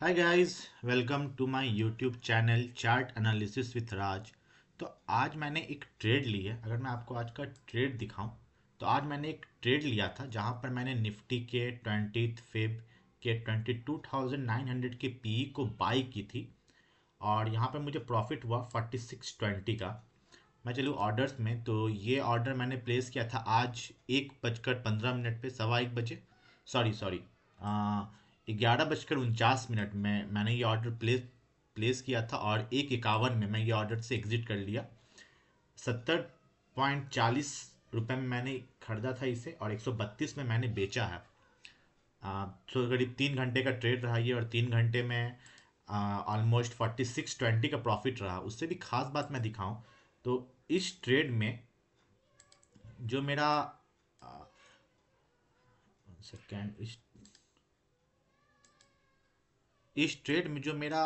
Hi guys, welcome to my YouTube channel chart analysis with Raj. तो आज मैंने एक ट्रेड ली है। अगर मैं आपको आज का ट्रेड दिखाऊं तो आज मैंने एक ट्रेड लिया था जहां पर मैंने निफ्टी के 20 फेब के 22,900 के पीई को बाई की थी और यहां पर मुझे प्रॉफिट हुआ 4620 का। मैं चलूँ ऑर्डर्स में, तो ये ऑर्डर मैंने प्लेस किया था आज 1:15 पे, सवा 1 बजे। सॉरी सॉरी, 11:49 में मैंने ये ऑर्डर प्लेस किया था और 1:51 में मैं ये ऑर्डर से एग्जिट कर लिया। 70.40 रुपये में मैंने खरीदा था इसे और 132 में मैंने बेचा है। तो करीब 3 घंटे का ट्रेड रहा ये और 3 घंटे में ऑलमोस्ट 4620 का प्रॉफिट रहा। उससे भी खास बात मैं दिखाऊं तो इस ट्रेड में जो मेरा सेकेंड इस ट्रेड में जो मेरा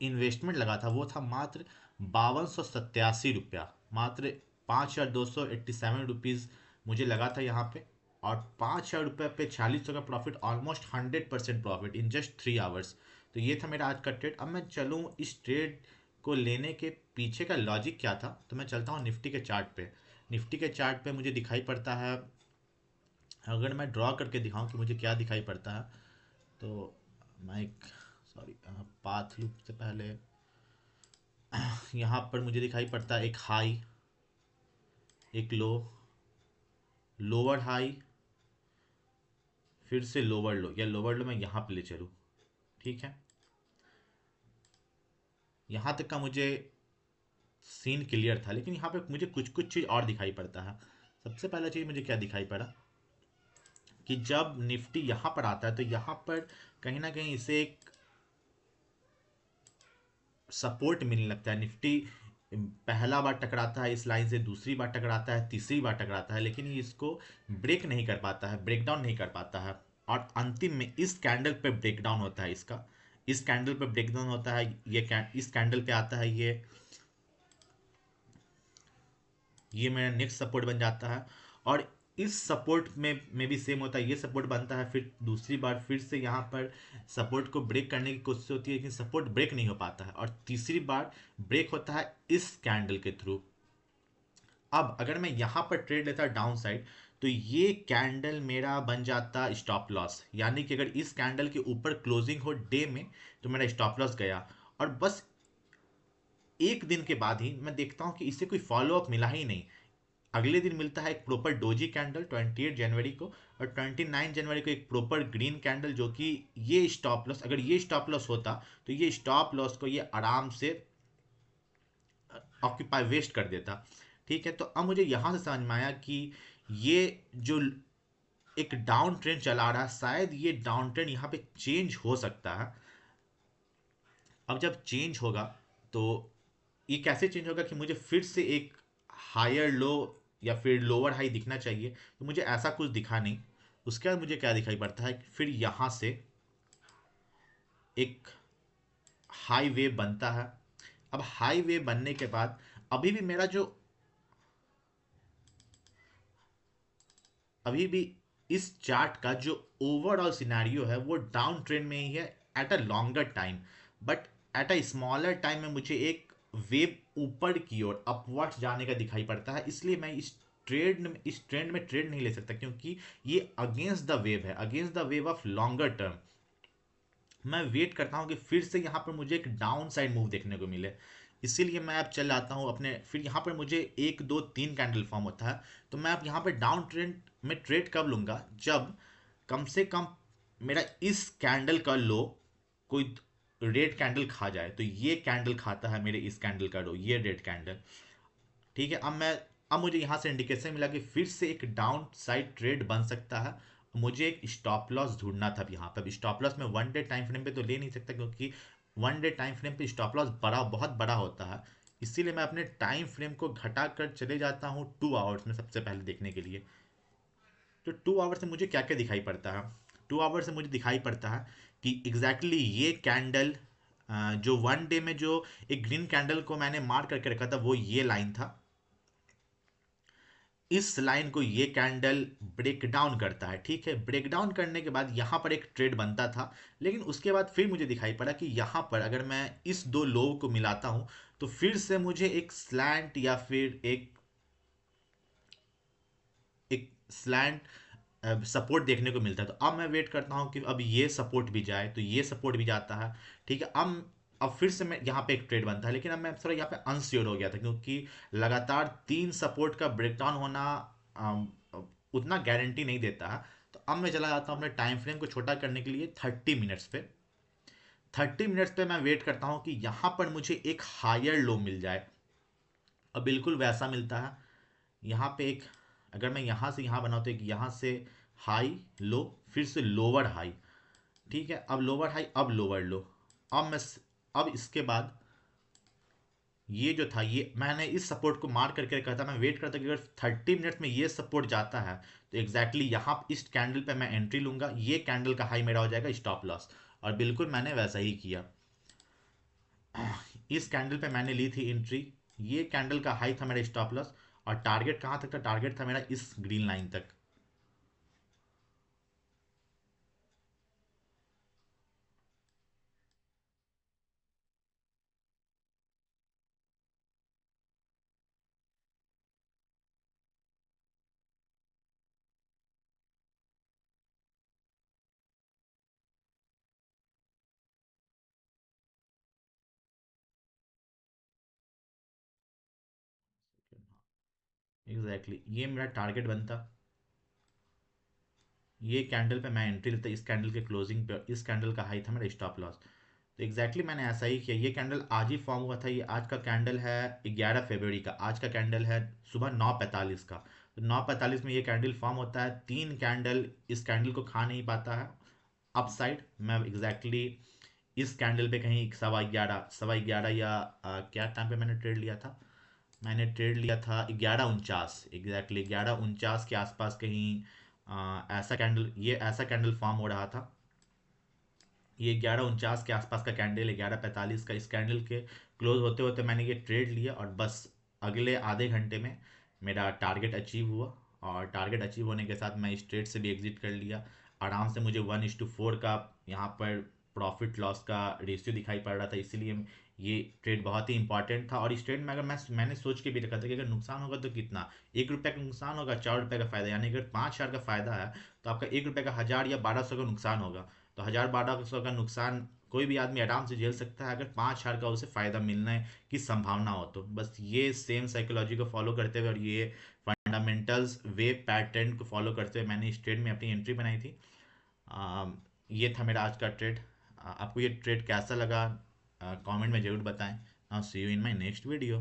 इन्वेस्टमेंट लगा था वो था मात्र 5287 रुपया। मात्र 5287 रुपीज़ मुझे लगा था यहाँ पे। और 5000 रुपये पे 4600 का profit, almost 100% profit in just 3 hours. तो ये था मेरा आज का ट्रेड। अब मैं चलूँ इस ट्रेड को लेने के पीछे का लॉजिक क्या था, तो मैं चलता हूँ निफ्टी के चार्ट पे। निफ्टी के चार्ट पे मुझे दिखाई पड़ता है, अगर मैं ड्रॉ करके दिखाऊं कि मुझे क्या दिखाई पड़ता है, तो मैं एक सॉरी पाथ लूप से पहले यहाँ पर मुझे दिखाई पड़ता है एक हाई, एक लो, लोअर हाई, फिर से लोअर लो, या लोअर लो मैं यहाँ पे ले चलूँ। ठीक है, यहाँ तक का मुझे सीन क्लियर था, लेकिन यहाँ पे मुझे कुछ कुछ चीज़ और दिखाई पड़ता है। सबसे पहला चीज़ मुझे क्या दिखाई पड़ा कि जब निफ्टी यहाँ पर आता है तो यहाँ पर कहीं ना कहीं इसे एक सपोर्ट मिलने लगता है। निफ्टी पहला बार टकराता है इस लाइन से, दूसरी बार टकराता है, तीसरी बार टकराता है, लेकिन ये इसको ब्रेक नहीं कर पाता है, ब्रेक डाउन नहीं कर पाता है। और अंतिम में इस कैंडल पे ब्रेक डाउन होता है इसका, इस कैंडल पे ब्रेक डाउन होता है इस कैंडल पे आता है ये मेरा नेक्स्ट सपोर्ट बन जाता है। और इस सपोर्ट में भी सेम होता है, ये सपोर्ट बनता है, फिर दूसरी बार फिर से यहाँ पर सपोर्ट को ब्रेक करने की कोशिश होती है, लेकिन सपोर्ट ब्रेक नहीं हो पाता है, और तीसरी बार ब्रेक होता है इस कैंडल के थ्रू। अब अगर मैं यहाँ पर ट्रेड लेता डाउन साइड, तो ये कैंडल मेरा बन जाता स्टॉप लॉस। यानी कि अगर इस कैंडल के ऊपर क्लोजिंग हो डे में तो मेरा स्टॉप लॉस गया। और बस एक दिन के बाद ही मैं देखता हूँ कि इससे कोई फॉलो अप मिला ही नहीं। अगले दिन मिलता है एक प्रॉपर डोजी कैंडल 28 जनवरी को, और 29 जनवरी को एक प्रॉपर ग्रीन कैंडल, जो कि ये स्टॉप लॉस, अगर ये स्टॉप लॉस होता तो ये स्टॉप लॉस को ये आराम से ऑक्यूपाई वेस्ट कर देता। ठीक है, तो अब मुझे यहाँ से समझ में आया कि ये जो एक डाउन ट्रेंड चला रहा है, शायद ये डाउन ट्रेंड यहाँ पे चेंज हो सकता है। अब जब चेंज होगा तो ये कैसे चेंज होगा कि मुझे फिर से एक हायर लो या फिर लोअर हाई दिखना चाहिए, तो मुझे ऐसा कुछ दिखा नहीं। उसके बाद मुझे क्या दिखाई पड़ता है कि फिर यहाँ से एक हाई वेव बनता है। अब हाई वेव बनने के बाद अभी भी मेरा जो अभी भी इस चार्ट का जो ओवरऑल सिनेरियो है वो डाउन ट्रेंड में ही है at a longer time. But at a smaller time में मुझे एक वेव ऊपर की ओर अपवर्ड्स जाने का दिखाई पड़ता है। इसलिए मैं इस ट्रेंड में ट्रेड नहीं ले सकता, क्योंकि ये अगेंस्ट द वेव है, against the wave of longer term. मैं वेट करता हूँ कि फिर से यहाँ पर मुझे एक डाउन साइड मूव देखने को मिले। इसीलिए मैं अब चल आता हूँ अपने, फिर यहाँ पर मुझे 1 2 3 कैंडल फॉर्म होता है। तो मैं अब यहाँ पर डाउन ट्रेंड में ट्रेड कब लूँगा, जब कम से कम मेरा इस कैंडल का लो कोई रेड कैंडल खा जाए। तो ये कैंडल खाता है मेरे इस कैंडल का लो, ये रेड कैंडल। ठीक है, अब मुझे यहाँ से इंडिकेशन मिला कि फिर से एक डाउन साइड ट्रेड बन सकता है। मुझे एक स्टॉप लॉस ढूंढना था। अब यहाँ पर स्टॉप लॉस में 1 डे टाइम फ्रेम पे तो ले नहीं सकता, क्योंकि 1 डे टाइम फ्रेम पे स्टॉप लॉस बहुत बड़ा होता है। इसीलिए मैं अपने टाइम फ्रेम को घटा कर चले जाता हूँ 2 आवर्स में सबसे पहले देखने के लिए। तो 2 आवर्स से मुझे क्या क्या दिखाई पड़ता है, 2 आवर्स से मुझे दिखाई पड़ता है कि एग्जैक्टली ये कैंडल, जो 1 डे में जो एक ग्रीन कैंडल को मैंने मार्क करके रखा था वो ये लाइन था। इस लाइन को ये कैंडल ब्रेक डाउन करता है, ठीक है। ब्रेक डाउन करने के बाद यहाँ पर एक ट्रेड बनता था, लेकिन उसके बाद फिर मुझे दिखाई पड़ा कि यहाँ पर अगर मैं इस दो लो को मिलाता हूँ तो फिर से मुझे एक स्लैंट या फिर एक स्लैंट सपोर्ट देखने को मिलता है। तो अब मैं वेट करता हूँ कि अब ये सपोर्ट भी जाए, तो ये सपोर्ट भी जाता है, ठीक है। अब फिर से मैं यहाँ पे एक ट्रेड बनता है, लेकिन अब मैं थोड़ा यहाँ पे अनश्योर हो गया था, क्योंकि लगातार 3 सपोर्ट का ब्रेकडाउन होना अम, उतना गारंटी नहीं देता है। तो अब मैं चला जाता हूँ अपने टाइम फ्रेम को छोटा करने के लिए 30 मिनट्स पे। 30 मिनट्स पे मैं वेट करता हूँ कि यहाँ पर मुझे एक हायर लो मिल जाए। अब बिल्कुल वैसा मिलता है। यहाँ पे एक, अगर मैं यहाँ से यहाँ बनाऊँ तो एक यहाँ से हाई लो, फिर से लोअर हाई, ठीक है। अब लोअर हाई, अब लोअर लो। अब मैं अब इसके बाद ये जो था, ये मैंने इस सपोर्ट को मार करके रखा था। मैं वेट करता कि अगर 30 मिनट में ये सपोर्ट जाता है तो एग्जैक्टली यहाँ इस कैंडल पे मैं एंट्री लूंगा, ये कैंडल का हाई मेरा हो जाएगा स्टॉप लॉस। और बिल्कुल मैंने वैसा ही किया। इस कैंडल पे मैंने ली थी एंट्री, ये कैंडल का हाई था मेरा स्टॉप लॉस। और टारगेट कहाँ तक था? टारगेट था मेरा इस ग्रीन लाइन तक। एग्जैक्टली ये मेरा टारगेट बनता, ये कैंडल पे मैं एंट्री लेता, इस कैंडल के क्लोजिंग पे, इस कैंडल का हाई था मेरा स्टॉप लॉस। तो मैंने ऐसा ही किया। ये कैंडल आज ही फॉर्म हुआ था, ये आज का कैंडल है 11 फरवरी का, आज का कैंडल है सुबह 9:45 का। तो 9:45 में ये कैंडल फॉर्म होता है। 3 कैंडल इस कैंडल को खा नहीं पाता है अपसाइड। मैं इस कैंडल पे कहीं 11:15 या क्या टाइम पे मैंने ट्रेड लिया था? मैंने ट्रेड लिया था 11:49, एग्जैक्टली 11:49 के आसपास कहीं। ऐसा कैंडल, ये ऐसा कैंडल फॉर्म हो रहा था। ये 11:49 के आसपास का कैंडल, 11:45 का, इस कैंडल के क्लोज होते होते मैंने ये ट्रेड लिया, और बस अगले आधे घंटे में मेरा टारगेट अचीव हुआ। और टारगेट अचीव होने के साथ मैं इस ट्रेड से भी एग्जिट कर लिया आराम से। मुझे 1:4 का यहाँ पर प्रॉफिट लॉस का रेशियो दिखाई पड़ रहा था, इसीलिए ये ट्रेड बहुत ही इंपॉर्टेंट था। और इस ट्रेड में अगर मैंने सोच के भी रखा था कि अगर नुकसान होगा तो कितना, 1 रुपये का नुकसान होगा, 4 रुपये का फायदा, यानी अगर 5,000 का फायदा है तो आपका 1 रुपये का 1,000 या 1,200 का नुकसान होगा। तो 1,000 1,200 का नुकसान कोई भी आदमी आराम से झेल सकता है, अगर 5,000 का उसे फायदा मिलने की संभावना हो तो। बस ये सेम साइकोलॉजी को फॉलो करते हुए और ये फंडामेंटल्स वे पैटर्न को फॉलो करते हुए मैंने इस ट्रेड में अपनी एंट्री बनाई थी। ये था मेरा आज का ट्रेड। आपको ये ट्रेड कैसा लगा कमेंट में ज़रूर बताएं। Now see you in my next video.